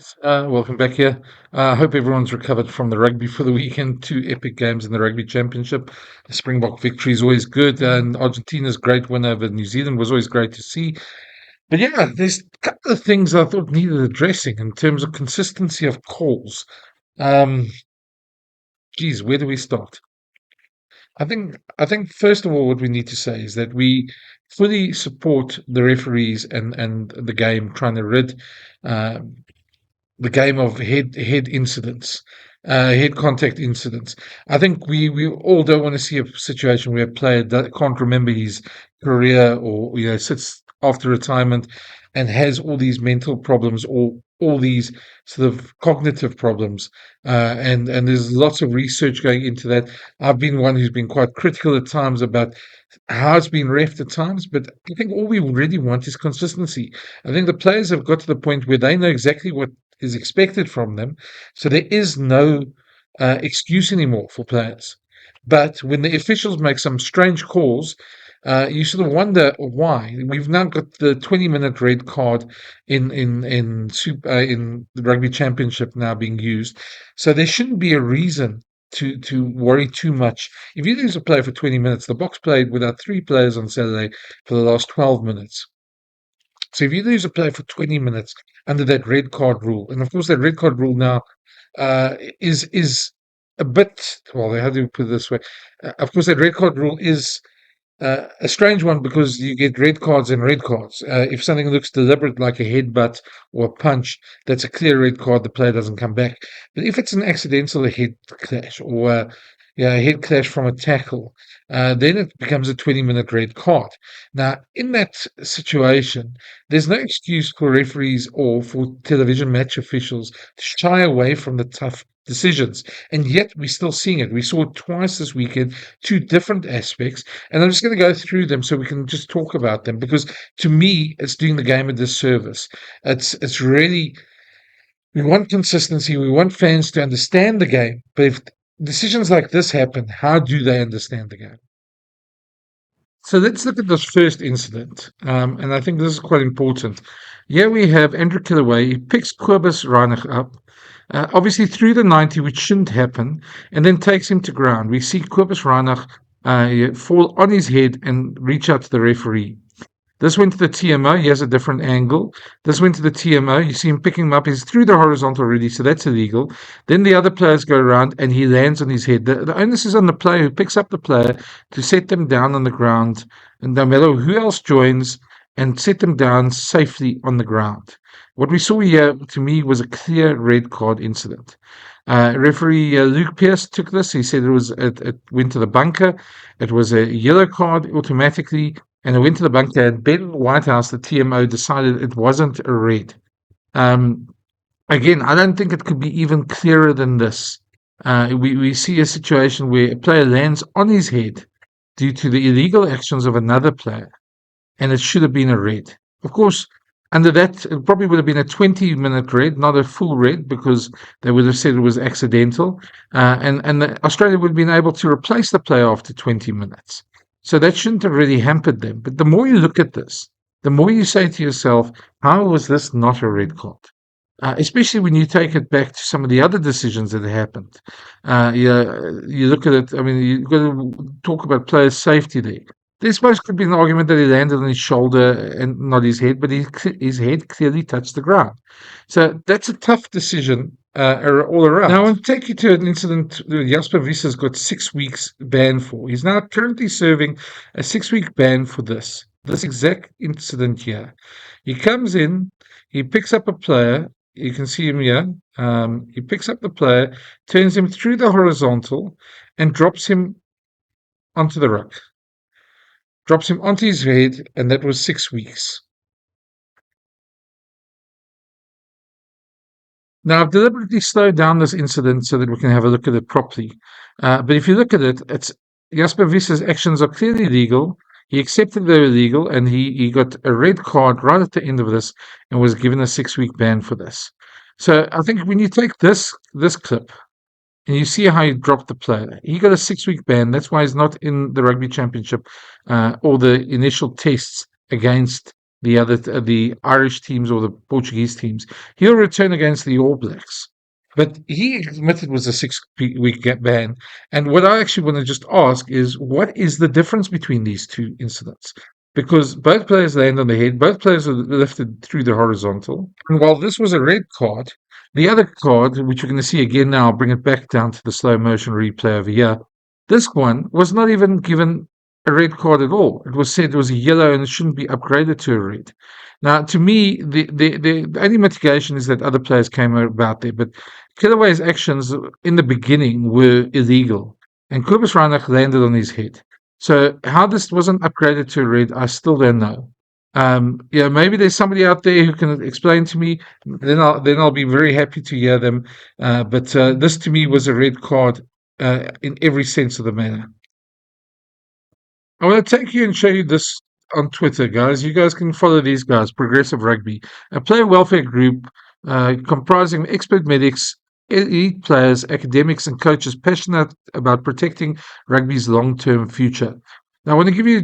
guys. Welcome back here. I hope everyone's recovered from the rugby for the weekend. Two epic games in the Rugby Championship. The Springbok victory is always good, and Argentina's great win over New Zealand was always great to see. But yeah, there's a couple of things I thought needed addressing in terms of consistency of calls. Um, Geez, where do we start? I think first of all, what we need to say is that we fully support the referees and the game trying to rid. Uh, the game of head incidents, head contact incidents. I think we all don't want to see a situation where a player that can't remember his career or sits after retirement and has all these mental problems or all these sort of cognitive problems. And there's lots of research going into that. I've been one who's been quite critical at times about how it's been refed at times, but I think all we really want is consistency. I think the players have got to the point where they know exactly what is expected from them. So there is no excuse anymore for players. But when the officials make some strange calls, you sort of wonder why. We've now got the 20-minute red card in the rugby championship now being used, so there shouldn't be a reason to worry too much. If you lose a player for 20 minutes, the Box played without three players on Saturday for the last 12 minutes. So if you lose a player for 20 minutes under that red card rule, and of course that red card rule now is a bit, well, how do you put it this way? Of course, that red card rule is a strange one because you get red cards and red cards. If something looks deliberate, like a headbutt or a punch, that's a clear red card. The player doesn't come back. But if it's an accidental head clash or a head clash from a tackle, then it becomes a 20-minute red card. Now, in that situation, there's no excuse for referees or for television match officials to shy away from the tough decisions. And yet we're still seeing it. We saw it twice this weekend, two different aspects. And I'm just going to go through them so we can just talk about them because to me, it's doing the game a disservice. It's really, we want consistency. We want fans to understand the game. But if decisions like this happen, how do they understand the game? So let's look at this first incident, and I think this is quite important. Here we have Andrew Killaway. He picks Kobus Reinach up, obviously through the 90, which shouldn't happen, and then takes him to ground. We see Kobus Reinach fall on his head and reach out to the referee. This went to the TMO. He has a different angle. This went to the TMO. You see him picking him up. He's through the horizontal already, so that's illegal. Then the other players go around and he lands on his head. The onus is on the player who picks up the player to set them down on the ground, and no matter who else joins, and set them down safely on the ground. What we saw here, to me, was a clear red card incident. Referee Luke Pierce took this. He said it went to the bunker. It was a yellow card automatically, and it went to the bunker. And Ben Whitehouse, the TMO, decided it wasn't a red. Um, Again, I don't think it could be even clearer than this. We see a situation where a player lands on his head due to the illegal actions of another player, and it should have been a red. Of course, under that, it probably would have been a 20-minute red, not a full red, because they would have said it was accidental. And Australia would have been able to replace the player after 20 minutes. So that shouldn't have really hampered them. But the more you look at this, the more you say to yourself, how was this not a red card? Especially when you take it back to some of the other decisions that happened. You look at it, I mean, you've got to talk about player safety there. There suppose could be an argument that he landed on his shoulder and not his head, but his head clearly touched the ground. So that's a tough decision all around. Now, I want to take you to an incident that Jasper Wies's got 6 weeks ban for. He's now currently serving a 6-week ban for this exact incident here. He comes in, he picks up a player. You can see him here. He picks up the player, turns him through the horizontal, and drops him onto the ruck. Drops him onto his head, and that was 6 weeks. Now, I've deliberately slowed down this incident so that we can have a look at it properly. But if you look at it, it's Jasper Wies's actions are clearly legal. He accepted they were illegal, and he got a red card right at the end of this and was given a 6-week ban for this. So I think when you take this clip and you see how he dropped the player, he got a 6-week ban. That's why he's not in the Rugby Championship or the initial tests against the Irish teams or the Portuguese teams. He'll return against the All Blacks. But he admitted it was a 6 week ban. And what I actually want to just ask is, what is the difference between these two incidents? Because both players land on the head, both players are lifted through the horizontal. And while this was a red card, the other card, which we're going to see again now, I'll bring it back down to the slow motion replay over here. This one was not even given a red card at all. It was said it was a yellow and it shouldn't be upgraded to a red. Now, to me, the only mitigation is that other players came about there, but Kilaway's actions in the beginning were illegal, and Kobus Reinach landed on his head. So how this wasn't upgraded to a red, I still don't know. Yeah, maybe there's somebody out there who can explain to me. Then I'll be very happy to hear them. But this to me was a red card in every sense of the matter. I want to take you and show you this on Twitter, guys. You guys can follow these guys, Progressive Rugby, a player welfare group comprising expert medics, elite players, academics, and coaches passionate about protecting rugby's long-term future. Now, I want to give you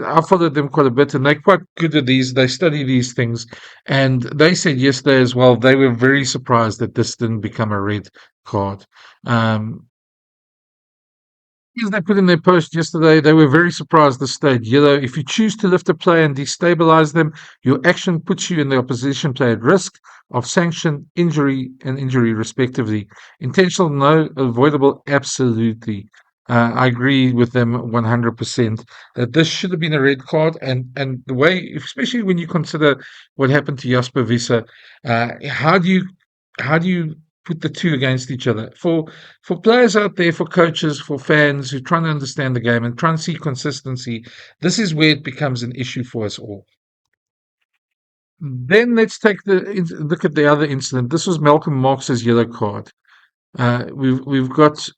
I followed them quite a bit, and they're quite good at these. They study these things, and they said yesterday as well they were very surprised that this didn't become a red card. Um, as they put in their post yesterday, they were very surprised this stayed yellow. If you choose to lift a player and destabilize them, your action puts you and the opposition player at risk of sanction, injury, and injury respectively. Intentional, no. Avoidable, absolutely. I agree with them 100% that this should have been a red card, and the way, especially when you consider what happened to Jasper Visser, how do you put the two against each other? For players out there, for coaches, for fans who are trying to understand the game and trying to see consistency, this is where it becomes an issue for us all. Then let's look at the other incident. This was Malcolm Marx's yellow card. We've got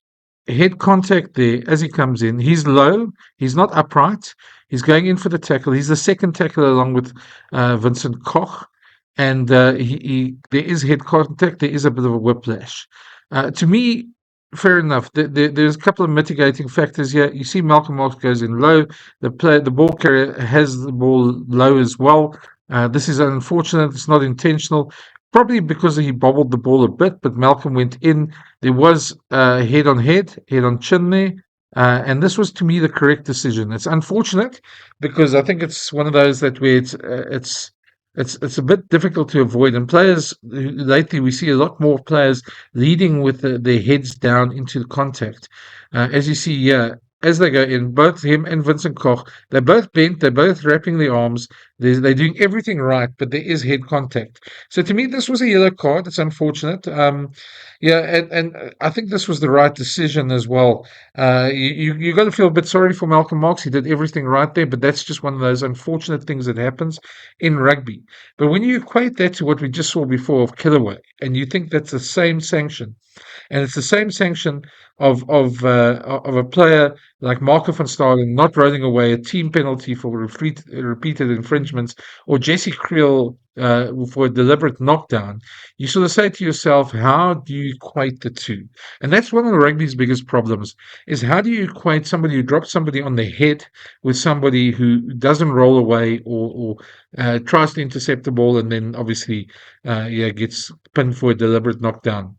head contact there as he comes in. He's low. He's not upright. He's going in for the tackle. He's the second tackler along with Vincent Koch. And there is head contact. There is a bit of a whiplash. To me, fair enough. There's a couple of mitigating factors here. You see, Malcolm Marx goes in low. The ball carrier has the ball low as well. This is unfortunate. It's not intentional. Probably because he bobbled the ball a bit, but Malcolm went in. There was head on head, head on chin there. And this was, to me, the correct decision. It's unfortunate because I think it's one of those that where it's a bit difficult to avoid. And players lately, we see a lot more players leading with their heads down into the contact. As you see here, as they go in, both him and Vincent Koch, they're both bent, they're both wrapping their arms, they're doing everything right, but there is head contact. So to me, this was a yellow card. It's unfortunate. Yeah, and I think this was the right decision as well. You got to feel a bit sorry for Malcolm Marx. He did everything right there, but that's just one of those unfortunate things that happens in rugby. But when you equate that to what we just saw before of Killaway, and you think that's the same sanction, and it's the same sanction of a player like Marco van Staden not rolling away a team penalty for repeated infringements, or Jesse Creel for a deliberate knockdown. You sort of say to yourself, how do you equate the two? And that's one of the rugby's biggest problems: is how do you equate somebody who drops somebody on the head with somebody who doesn't roll away or tries to intercept the ball and then obviously gets pinned for a deliberate knockdown.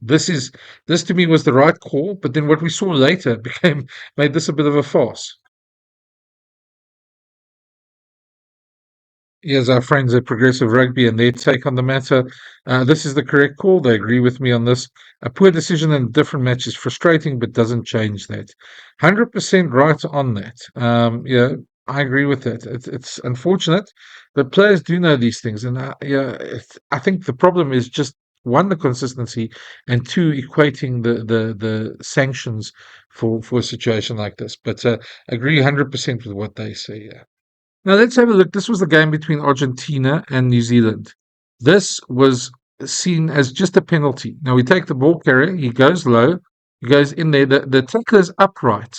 This to me was the right call, but then what we saw later became made this a bit of a farce. Here's our friends at Progressive Rugby and their take on the matter. This is the correct call. They agree with me on this. A poor decision in a different match is frustrating, but doesn't change that. 100% right on that. Yeah, I agree with that. It's unfortunate, but players do know these things, and I think the problem is just one, the consistency, and two, equating the sanctions for a situation like this. But agree 100% with what they say. Yeah. Now let's have a look. This was the game between Argentina and New Zealand. This was seen as just a penalty. Now we take the ball carrier, he goes low, he goes in there. The tackler is upright,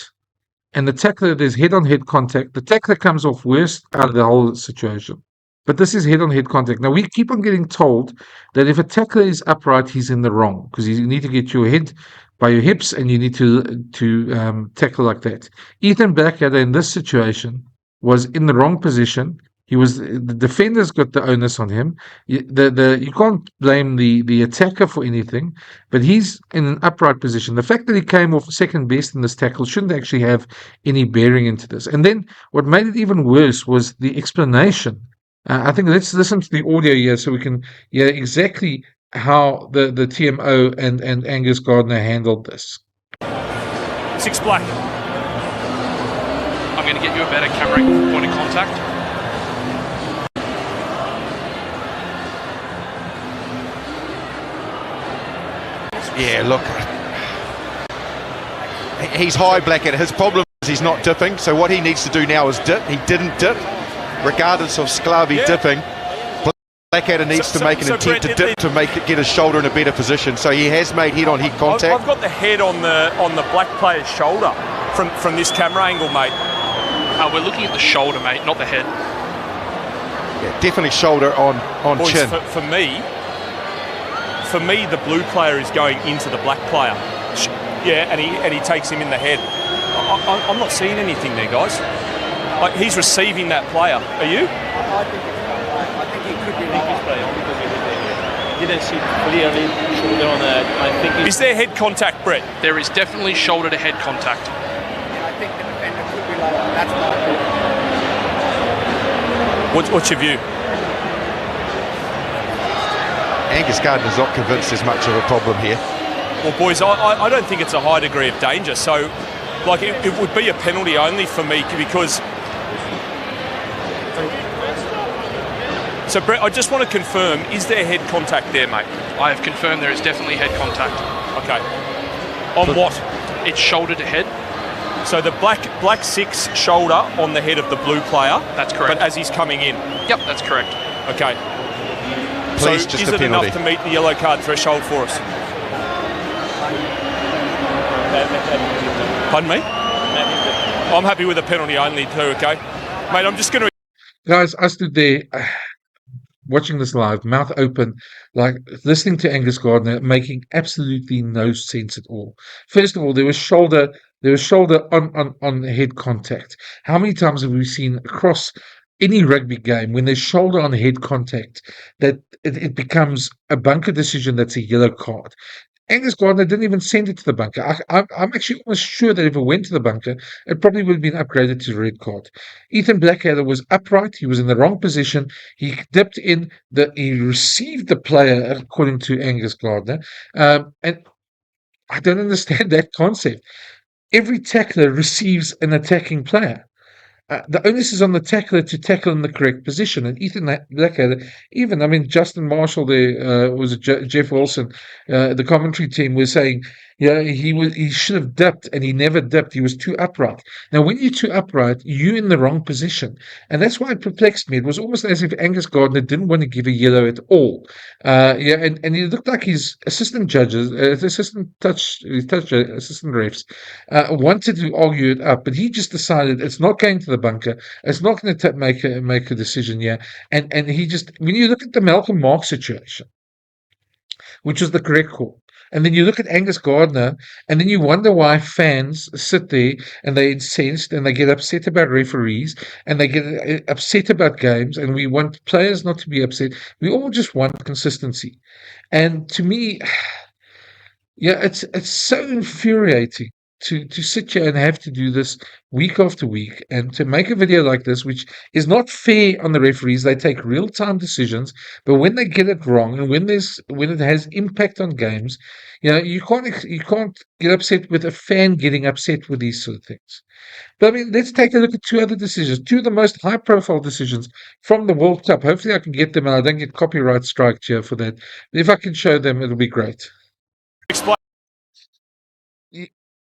and the tackler, there's head on head contact. The tackler comes off worst out of the whole situation. But this is head on head contact. Now we keep on getting told that if a tackler is upright, he's in the wrong because you need to get your head by your hips and you need to tackle like that. Ethan Blackadder in this situation was in the wrong position. The defenders got the onus on him. You can't blame the attacker for anything, but he's in an upright position. The fact that he came off second best in this tackle shouldn't actually have any bearing into this. And then what made it even worse was the explanation. I think let's listen to the audio here so we can hear exactly how the TMO and Angus Gardner handled this. 6 black. I'm going to get you a better camera point of contact. Yeah, look, he's high, Blackadder. His problem is he's not dipping, so what he needs to do now is dip. He didn't dip, regardless of Sclavi dipping. Blackadder needs to make an attempt to dip to get his shoulder in a better position. So he has made head-on-head contact. I've got the head on the black player's shoulder from this camera angle, mate. We're looking at the shoulder, mate, not the head. Yeah, definitely shoulder on Boys, chin. For me, the blue player is going into the black player. Yeah, and he takes him in the head. I'm not seeing anything there, guys. Like, he's receiving that player. Are you? I think he could be his play on because he hit their head. Didn't see clearly shoulder on the. I think. Is there head contact, Brett? There is definitely shoulder to head contact. I think the defender could be like that's my opinion. What's your view? Angus Gardner's not convinced there's much of a problem here. Well, boys, I don't think it's a high degree of danger. So, like, it would be a penalty only for me because. So, Brett, I just want to confirm, is there head contact there, mate? I have confirmed there is definitely head contact. Okay. On what? It's shoulder to head. So the black 6 shoulder on the head of the blue player. That's correct. But as he's coming in. Yep, that's correct. Okay. Please, so just is a it penalty. enough to meet the yellow card threshold for us? Pardon me? I'm happy with a penalty only too, okay? Mate, I'm just going to... Guys, I stood there watching this live, mouth open, like listening to Angus Gardner, making absolutely no sense at all. First of all, there was shoulder on head contact. How many times have we seen across any rugby game when there's shoulder on head contact that it becomes a bunker decision that's a yellow card? Angus Gardner didn't even send it to the bunker. I'm actually almost sure that if it went to the bunker, it probably would have been upgraded to a red card. Ethan Blackadder was upright. He was in the wrong position. He dipped in. He received the player, according to Angus Gardner. And I don't understand that concept. Every tackler receives an attacking player. The onus is on the tackler to tackle in the correct position. And Ethan Blackadder, Justin Marshall there, was Jeff Wilson, the commentary team was saying, yeah, he should have dipped, and he never dipped. He was too upright. Now, when you're too upright, you're in the wrong position. And that's why it perplexed me. It was almost as if Angus Gardner didn't want to give a yellow at all. And it looked like his assistant judges, assistant refs, wanted to argue it up, but he just decided it's not going to the bunker. It's not going to make a decision here. And he just, when you look at the Malcolm Marx situation, which was the correct call, and then you look at Angus Gardner, and then you wonder why fans sit there and they're incensed and they get upset about referees and they get upset about games, and we want players not to be upset. We all just want consistency. And to me, yeah, it's so infuriating to sit here and have to do this week after week and to make a video like this, which is not fair on the referees. They take real-time decisions, but when they get it wrong and when it has impact on games, you can't get upset with a fan getting upset with these sort of things. But let's take a look at 2 other decisions, 2 of the most high-profile decisions from the World Cup. Hopefully I can get them and I don't get copyright striked here for that. But if I can show them, it'll be great. Explain.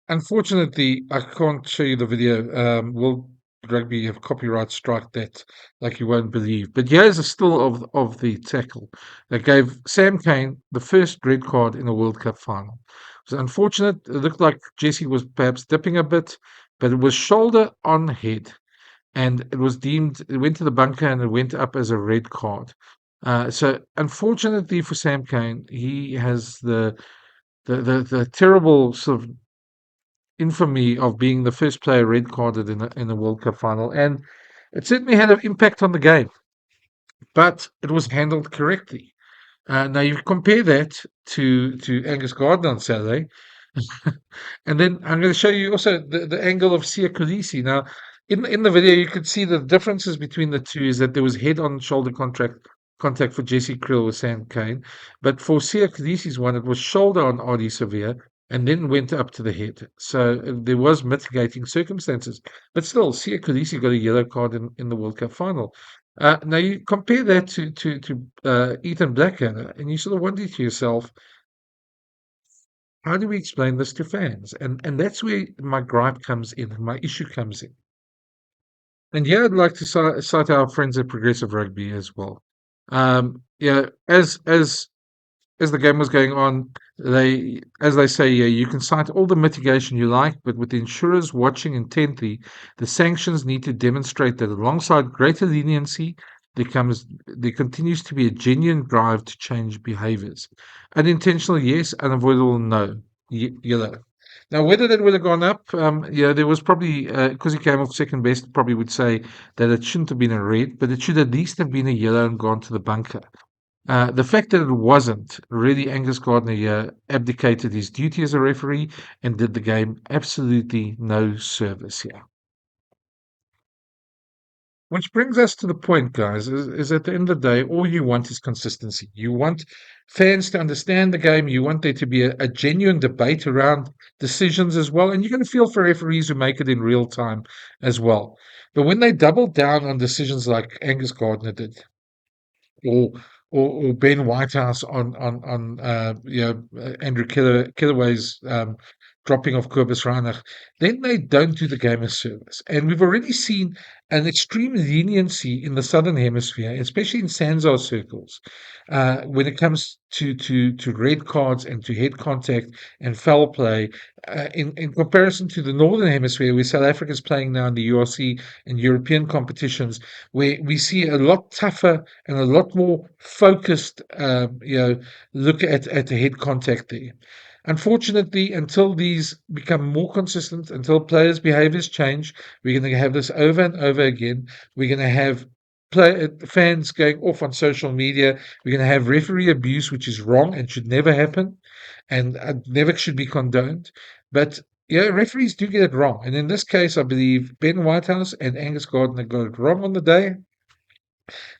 Unfortunately, I can't show you the video. Will Rugby have copyright strike that like you won't believe? But here's a still of the tackle that gave Sam Cane the first red card in a World Cup final. It was unfortunate. It looked like Jesse was perhaps dipping a bit, but it was shoulder on head, and it was deemed. It went to the bunker and it went up as a red card. So unfortunately for Sam Cane, he has the terrible sort of infamy of being the first player red carded in a World Cup final. And It certainly had an impact on the game, but it was handled correctly. Now you compare that to Angus Gardner on Saturday, and then I'm going to show you also the angle of Sia Kolisi. Now, in the video, you could see the differences between the two is that there was head-on shoulder contact for Jesse Krill with Sam Kane, but for Sia Kolisi's one, it was shoulder on RD Sevilla and then went up to the head. So there was mitigating circumstances, but still, Sia Kolisi got a yellow card in the World Cup final. Now you compare that to Ethan Blackadder, and you sort of wonder to yourself, how do we explain this to fans? And that's where my gripe comes in, my issue comes in. And here I'd like to cite our friends at Progressive Rugby as well. Yeah, as the game was going on, as they say, yeah, you can cite all the mitigation you like, but with the insurers watching intently, the sanctions need to demonstrate that alongside greater leniency, there continues to be a genuine drive to change behaviours. Unintentional, yes. Unavoidable, no. Yellow. Now, whether that would have gone up, yeah, there was probably, because he came off second best, probably would say that it shouldn't have been a red, but it should at least have been a yellow and gone to the bunker. The fact that it wasn't, really, Angus Gardner here abdicated his duty as a referee and did the game absolutely no service here. Which brings us to the point, guys, is at the end of the day, all you want is consistency. You want fans to understand the game. You want there to be a genuine debate around decisions as well. And you're going to feel for referees who make it in real time as well. But when they double down on decisions like Angus Gardner did, or or Ben Whitehouse on Andrew Killaway's dropping of Kobus Reinach, then they don't do the game a service. And we've already seen an extreme leniency in the Southern Hemisphere, especially in Sanzar circles, when it comes to red cards and to head contact and foul play, in comparison to the Northern Hemisphere, where South Africa is playing now in the URC and European competitions, where we see a lot tougher and a lot more focused, look at the head contact there. Unfortunately, until these become more consistent, until players' behaviors change, we're going to have this over and over again. We're going to have fans going off on social media. We're going to have referee abuse, which is wrong and should never happen, and never should be condoned. But yeah, referees do get it wrong, and in this case, I believe Ben Whitehouse and Angus Gardner got it wrong on the day.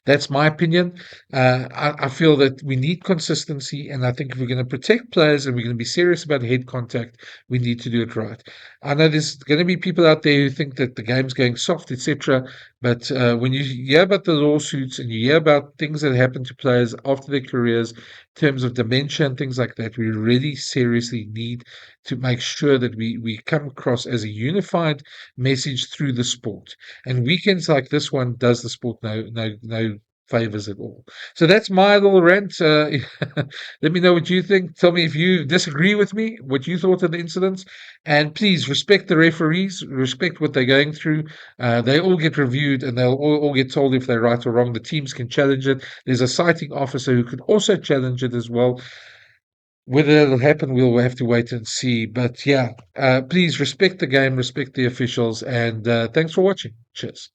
That's my opinion. I feel that we need consistency, and I think if we're going to protect players and we're going to be serious about head contact, we need to do it right. I know there's going to be people out there who think that the game's going soft, etc. But when you hear about the lawsuits and you hear about things that happen to players after their careers, in terms of dementia and things like that, we really seriously need to make sure that we come across as a unified message through the sport. And weekends like this one does the sport no favors at all. So that's my little rant. Let me know what you think. Tell me if you disagree with me, what you thought of the incidents, and please respect the referees, respect what they're going through. They all get reviewed, and they'll all get told if they're right or wrong. The teams can challenge it. There's a citing officer who could also challenge it as well. Whether it'll happen, we'll have to wait and see. But yeah, please respect the game, respect the officials, and thanks for watching. Cheers.